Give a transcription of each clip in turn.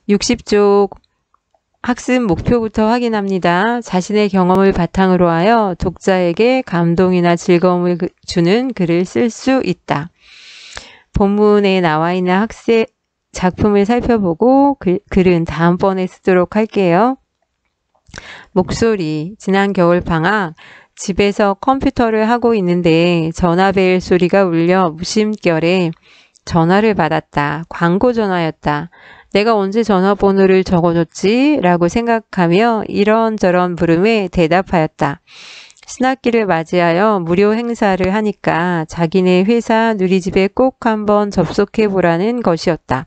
60쪽 학습 목표부터 확인합니다. 자신의 경험을 바탕으로 하여 독자에게 감동이나 즐거움을 주는 글을 쓸 수 있다. 본문에 나와 있는 학습 작품을 살펴보고 글은 다음번에 쓰도록 할게요. 목소리. 지난 겨울 방학 집에서 컴퓨터를 하고 있는데 전화벨 소리가 울려 무심결에 전화를 받았다. 광고 전화였다. 내가 언제 전화번호를 적어줬지? 라고 생각하며 이런저런 물음에 대답하였다. 신학기를 맞이하여 무료 행사를 하니까 자기네 회사 누리집에 꼭 한번 접속해보라는 것이었다.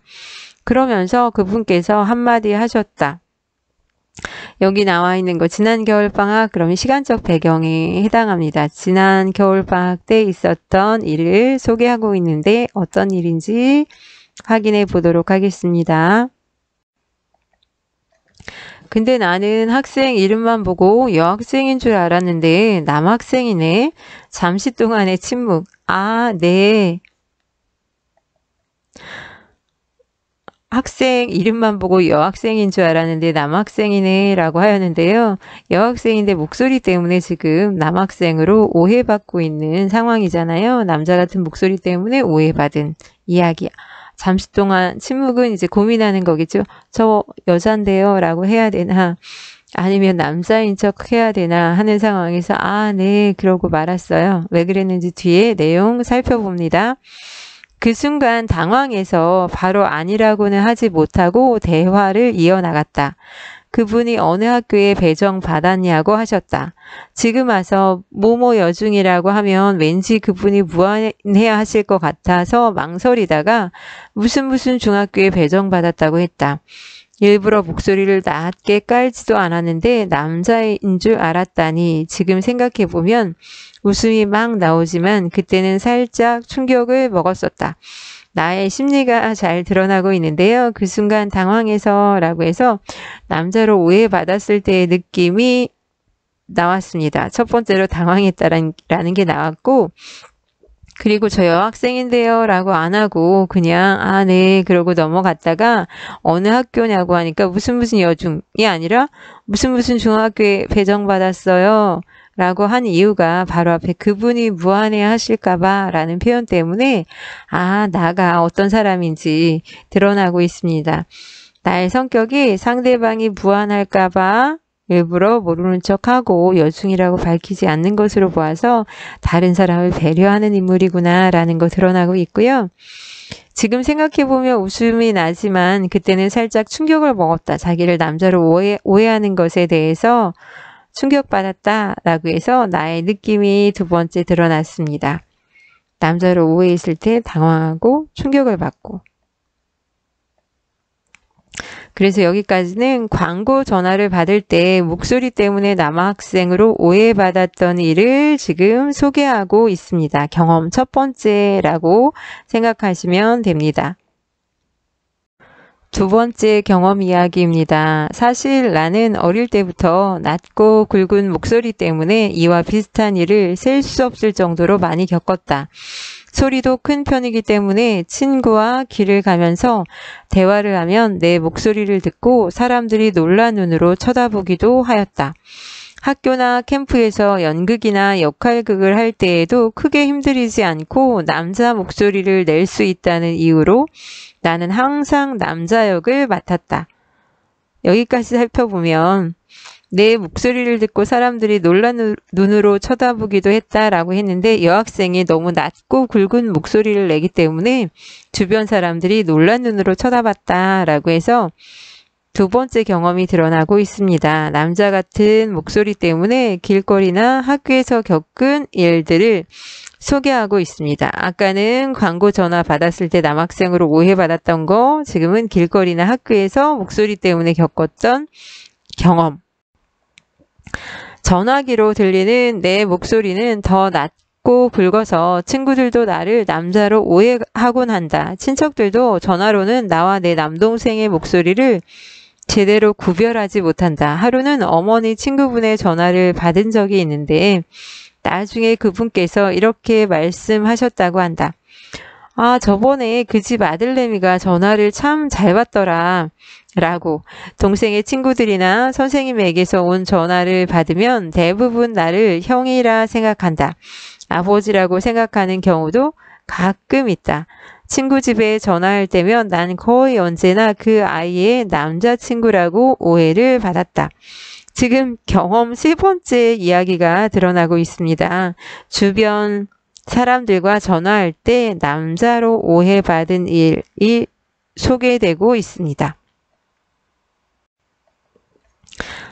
그러면서 그분께서 한마디 하셨다. 여기 나와 있는 거 지난 겨울방학 그러면 시간적 배경에 해당합니다. 지난 겨울방학 때 있었던 일을 소개하고 있는데 어떤 일인지 확인해 보도록 하겠습니다. 근데 나는 학생 이름만 보고 여학생인 줄 알았는데 남학생이네. 잠시 동안의 침묵. 아, 네. 학생 이름만 보고 여학생인 줄 알았는데 남학생이네 라고 하였는데요. 여학생인데 목소리 때문에 지금 남학생으로 오해받고 있는 상황이잖아요. 남자 같은 목소리 때문에 오해받은 이야기. 잠시 동안 침묵은 이제 고민하는 거겠죠. 저 여잔데요 라고 해야 되나 아니면 남자인 척 해야 되나 하는 상황에서 아, 네 그러고 말았어요. 왜 그랬는지 뒤에 내용 살펴봅니다. 그 순간 당황해서 바로 아니라고는 하지 못하고 대화를 이어나갔다. 그분이 어느 학교에 배정받았냐고 하셨다. 지금 와서 모모 여중이라고 하면 왠지 그분이 무안해야 하실 것 같아서 망설이다가 무슨 중학교에 배정받았다고 했다. 일부러 목소리를 낮게 깔지도 않았는데 남자인 줄 알았다니 지금 생각해보면 웃음이 막 나오지만 그때는 살짝 충격을 먹었었다. 나의 심리가 잘 드러나고 있는데요. 그 순간 당황해서 라고 해서 남자로 오해받았을 때의 느낌이 나왔습니다. 첫 번째로 당황했다라는 게 나왔고 그리고 저 여학생인데요 라고 안 하고 그냥 아, 네 그러고 넘어갔다가 어느 학교냐고 하니까 무슨 여중이 아니라 무슨 중학교에 배정받았어요 라고 한 이유가 바로 앞에 그분이 무안해 하실까봐 라는 표현 때문에 아, 나가 어떤 사람인지 드러나고 있습니다. 나의 성격이 상대방이 무안할까봐 일부러 모르는 척하고 여중이라고 밝히지 않는 것으로 보아서 다른 사람을 배려하는 인물이구나 라는 거 드러나고 있고요. 지금 생각해보면 웃음이 나지만 그때는 살짝 충격을 먹었다. 자기를 남자로 오해하는 것에 대해서 충격받았다 라고 해서 나의 느낌이 두 번째 드러났습니다. 남자로 오해했을 때 당황하고 충격을 받고 그래서 여기까지는 광고 전화를 받을 때 목소리 때문에 남학생으로 오해받았던 일을 지금 소개하고 있습니다. 경험 첫 번째라고 생각하시면 됩니다. 두 번째 경험 이야기입니다. 사실 나는 어릴 때부터 낮고 굵은 목소리 때문에 이와 비슷한 일을 셀 수 없을 정도로 많이 겪었다. 소리도 큰 편이기 때문에 친구와 길을 가면서 대화를 하면 내 목소리를 듣고 사람들이 놀란 눈으로 쳐다보기도 하였다. 학교나 캠프에서 연극이나 역할극을 할 때에도 크게 힘들이지 않고 남자 목소리를 낼 수 있다는 이유로 나는 항상 남자 역을 맡았다. 여기까지 살펴보면 내 목소리를 듣고 사람들이 놀란 눈으로 쳐다보기도 했다라고 했는데 여학생이 너무 낮고 굵은 목소리를 내기 때문에 주변 사람들이 놀란 눈으로 쳐다봤다라고 해서 두 번째 경험이 드러나고 있습니다. 남자 같은 목소리 때문에 길거리나 학교에서 겪은 일들을 소개하고 있습니다. 아까는 광고 전화 받았을 때 남학생으로 오해받았던 거, 지금은 길거리나 학교에서 목소리 때문에 겪었던 경험. 전화기로 들리는 내 목소리는 더 낮고 굵어서 친구들도 나를 남자로 오해하곤 한다. 친척들도 전화로는 나와 내 남동생의 목소리를 제대로 구별하지 못한다. 하루는 어머니 친구분의 전화를 받은 적이 있는데 나중에 그분께서 이렇게 말씀하셨다고 한다. 아, 저번에 그 집 아들내미가 전화를 참 잘 받더라. 라고 동생의 친구들이나 선생님에게서 온 전화를 받으면 대부분 나를 형이라 생각한다. 아버지라고 생각하는 경우도 가끔 있다. 친구 집에 전화할 때면 난 거의 언제나 그 아이의 남자친구라고 오해를 받았다. 지금 경험 세 번째 이야기가 드러나고 있습니다. 주변 사람들과 전화할 때 남자로 오해받은 일이 소개되고 있습니다.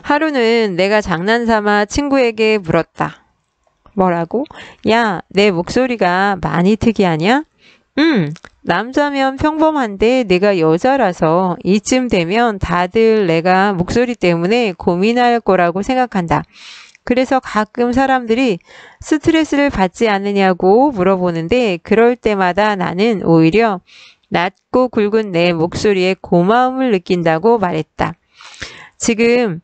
하루는 내가 장난삼아 친구에게 물었다. 뭐라고? 야, 내 목소리가 많이 특이하냐? 남자면 평범한데 내가 여자라서 이쯤 되면 다들 내가 목소리 때문에 고민할 거라고 생각한다. 그래서 가끔 사람들이 스트레스를 받지 않느냐고 물어보는데 그럴 때마다 나는 오히려 낮고 굵은 내 목소리에 고마움을 느낀다고 말했다. 지금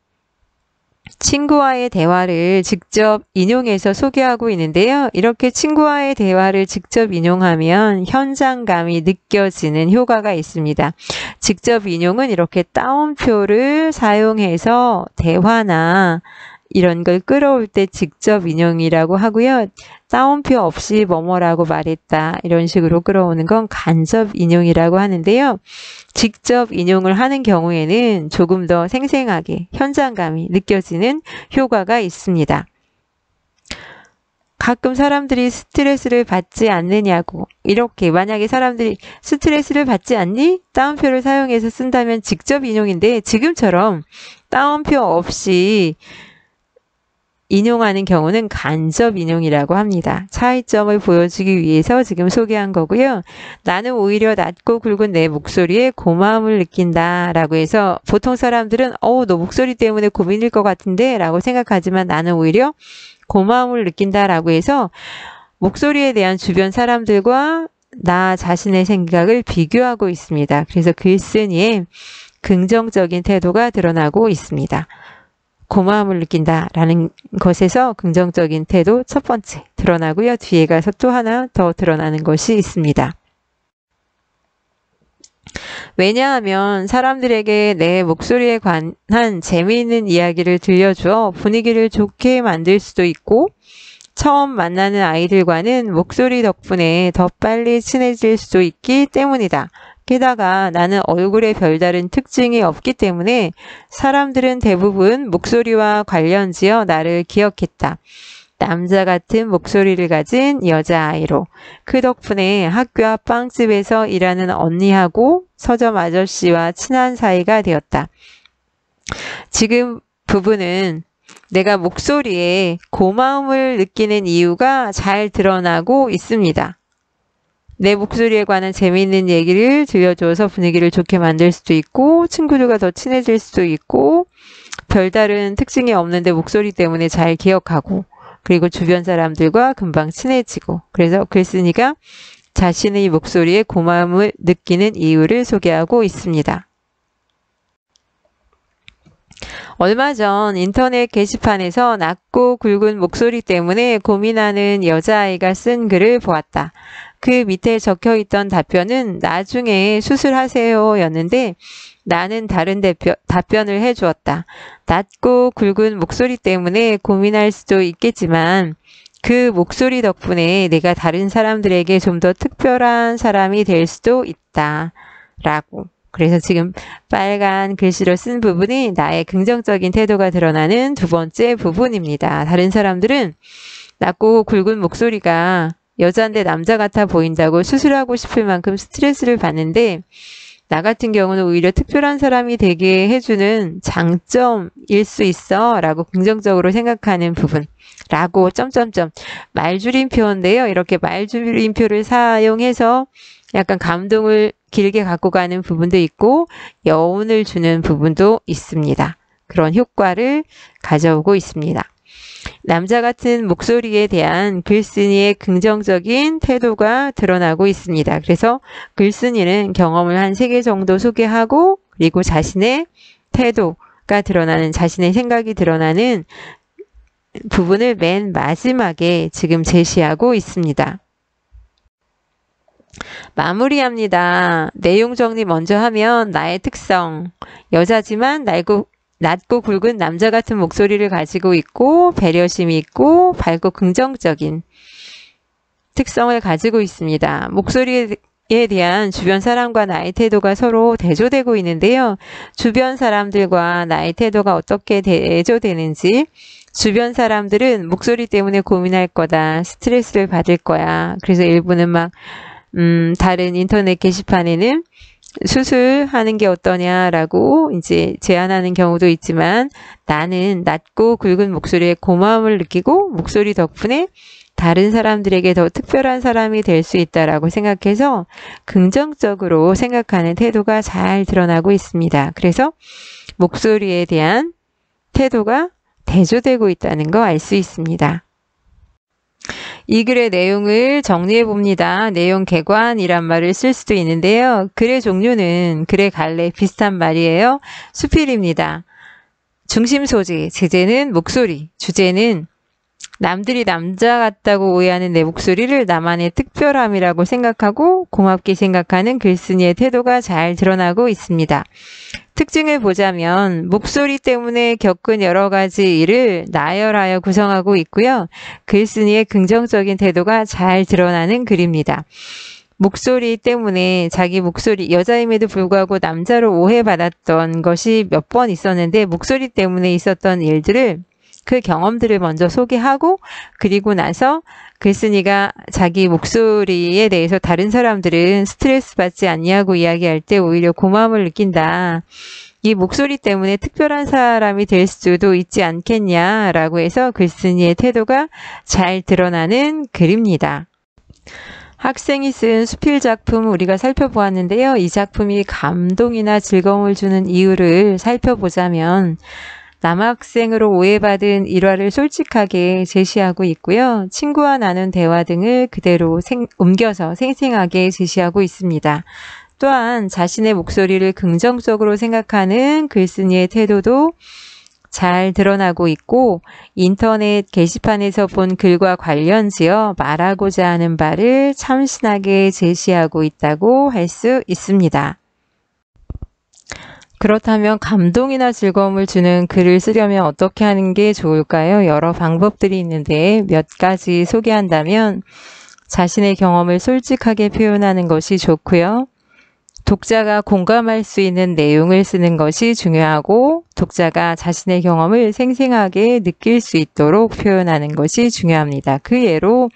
친구와의 대화를 직접 인용해서 소개하고 있는데요. 이렇게 친구와의 대화를 직접 인용하면 현장감이 느껴지는 효과가 있습니다. 직접 인용은 이렇게 따옴표를 사용해서 대화나 이런 걸 끌어올 때 직접 인용이라고 하고요. 따옴표 없이 뭐뭐라고 말했다. 이런 식으로 끌어오는 건 간접 인용이라고 하는데요. 직접 인용을 하는 경우에는 조금 더 생생하게 현장감이 느껴지는 효과가 있습니다. 가끔 사람들이 스트레스를 받지 않느냐고 이렇게 만약에 사람들이 스트레스를 받지 않니? 따옴표를 사용해서 쓴다면 직접 인용인데 지금처럼 따옴표 없이 인용하는 경우는 간접 인용이라고 합니다. 차이점을 보여주기 위해서 지금 소개한 거고요. 나는 오히려 낮고 굵은 내 목소리에 고마움을 느낀다 라고 해서 보통 사람들은 너 목소리 때문에 고민일 것 같은데 라고 생각하지만 나는 오히려 고마움을 느낀다 라고 해서 목소리에 대한 주변 사람들과 나 자신의 생각을 비교하고 있습니다. 그래서 글쓴이에 긍정적인 태도가 드러나고 있습니다. 고마움을 느낀다라는 것에서 긍정적인 태도 첫 번째 드러나고요. 뒤에 가서 또 하나 더 드러나는 것이 있습니다. 왜냐하면 사람들에게 내 목소리에 관한 재미있는 이야기를 들려주어 분위기를 좋게 만들 수도 있고 처음 만나는 아이들과는 목소리 덕분에 더 빨리 친해질 수도 있기 때문이다. 게다가 나는 얼굴에 별다른 특징이 없기 때문에 사람들은 대부분 목소리와 관련지어 나를 기억했다. 남자 같은 목소리를 가진 여자아이로. 그 덕분에 학교 앞 빵집에서 일하는 언니하고 서점 아저씨와 친한 사이가 되었다. 지금 부부는 내가 목소리에 고마움을 느끼는 이유가 잘 드러나고 있습니다. 내 목소리에 관한 재미있는 얘기를 들려줘서 분위기를 좋게 만들 수도 있고 친구들과 더 친해질 수도 있고 별다른 특징이 없는데 목소리 때문에 잘 기억하고 그리고 주변 사람들과 금방 친해지고 그래서 글쓴이가 자신의 목소리에 고마움을 느끼는 이유를 소개하고 있습니다. 얼마 전 인터넷 게시판에서 낮고 굵은 목소리 때문에 고민하는 여자아이가 쓴 글을 보았다. 그 밑에 적혀있던 답변은 나중에 수술하세요 였는데 나는 다른 답변을 해주었다. 낮고 굵은 목소리 때문에 고민할 수도 있겠지만 그 목소리 덕분에 내가 다른 사람들에게 좀 더 특별한 사람이 될 수도 있다. 라고. 그래서 지금 빨간 글씨로 쓴 부분이 나의 긍정적인 태도가 드러나는 두 번째 부분입니다. 다른 사람들은 낮고 굵은 목소리가 여자인데 남자 같아 보인다고 수술하고 싶을 만큼 스트레스를 받는데 나 같은 경우는 오히려 특별한 사람이 되게 해주는 장점일 수 있어 라고 긍정적으로 생각하는 부분 라고 점점점 말줄임표인데요. 이렇게 말줄임표를 사용해서 약간 감동을 길게 갖고 가는 부분도 있고 여운을 주는 부분도 있습니다. 그런 효과를 가져오고 있습니다. 남자 같은 목소리에 대한 글쓴이의 긍정적인 태도가 드러나고 있습니다. 그래서 글쓴이는 경험을 한 3개 정도 소개하고 그리고 자신의 태도가 드러나는 자신의 생각이 드러나는 부분을 맨 마지막에 지금 제시하고 있습니다. 마무리합니다. 내용 정리 먼저 하면 나의 특성. 여자지만 낮고 굵은 남자 같은 목소리를 가지고 있고 배려심이 있고 밝고 긍정적인 특성을 가지고 있습니다. 목소리에 대한 주변 사람과 나의 태도가 서로 대조되고 있는데요. 주변 사람들과 나의 태도가 어떻게 대조되는지, 주변 사람들은 목소리 때문에 고민할 거다, 스트레스를 받을 거야. 그래서 일부는 막 다른 인터넷 게시판에는 수술하는 게 어떠냐라고 이제 제안하는 경우도 있지만, 나는 낮고 굵은 목소리에 고마움을 느끼고 목소리 덕분에 다른 사람들에게 더 특별한 사람이 될 수 있다라고 생각해서 긍정적으로 생각하는 태도가 잘 드러나고 있습니다. 그래서 목소리에 대한 태도가 대조되고 있다는 거 알 수 있습니다. 이 글의 내용을 정리해 봅니다. 내용 개관이란 말을 쓸 수도 있는데요. 글의 종류는 글의 갈래 비슷한 말이에요. 수필입니다. 중심 소재, 제재는 목소리, 주제는 남들이 남자 같다고 오해하는 내 목소리를 나만의 특별함이라고 생각하고 고맙게 생각하는 글쓴이의 태도가 잘 드러나고 있습니다. 특징을 보자면 목소리 때문에 겪은 여러 가지 일을 나열하여 구성하고 있고요. 글쓴이의 긍정적인 태도가 잘 드러나는 글입니다. 목소리 때문에 자기 목소리, 여자임에도 불구하고 남자로 오해받았던 것이 몇 번 있었는데 목소리 때문에 있었던 일들을 그 경험들을 먼저 소개하고 그리고 나서 글쓴이가 자기 목소리에 대해서 다른 사람들은 스트레스 받지 않냐고 이야기할 때 오히려 고마움을 느낀다. 이 목소리 때문에 특별한 사람이 될 수도 있지 않겠냐라고 해서 글쓴이의 태도가 잘 드러나는 글입니다. 학생이 쓴 수필 작품 우리가 살펴보았는데요. 이 작품이 감동이나 즐거움을 주는 이유를 살펴보자면 남학생으로 오해받은 일화를 솔직하게 제시하고 있고요. 친구와 나눈 대화 등을 그대로 옮겨서 생생하게 제시하고 있습니다. 또한 자신의 목소리를 긍정적으로 생각하는 글쓴이의 태도도 잘 드러나고 있고 인터넷 게시판에서 본 글과 관련지어 말하고자 하는 바를 참신하게 제시하고 있다고 할 수 있습니다. 그렇다면 감동이나 즐거움을 주는 글을 쓰려면 어떻게 하는 게 좋을까요? 여러 방법들이 있는데 몇 가지 소개한다면 자신의 경험을 솔직하게 표현하는 것이 좋고요. 독자가 공감할 수 있는 내용을 쓰는 것이 중요하고 독자가 자신의 경험을 생생하게 느낄 수 있도록 표현하는 것이 중요합니다. 그 예로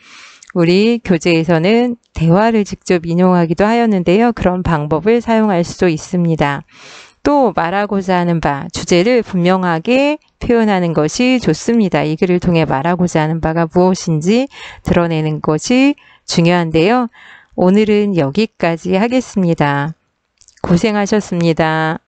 우리 교재에서는 대화를 직접 인용하기도 하였는데요. 그런 방법을 사용할 수도 있습니다. 또 말하고자 하는 바, 주제를 분명하게 표현하는 것이 좋습니다. 이 글을 통해 말하고자 하는 바가 무엇인지 드러내는 것이 중요한데요. 오늘은 여기까지 하겠습니다. 고생하셨습니다.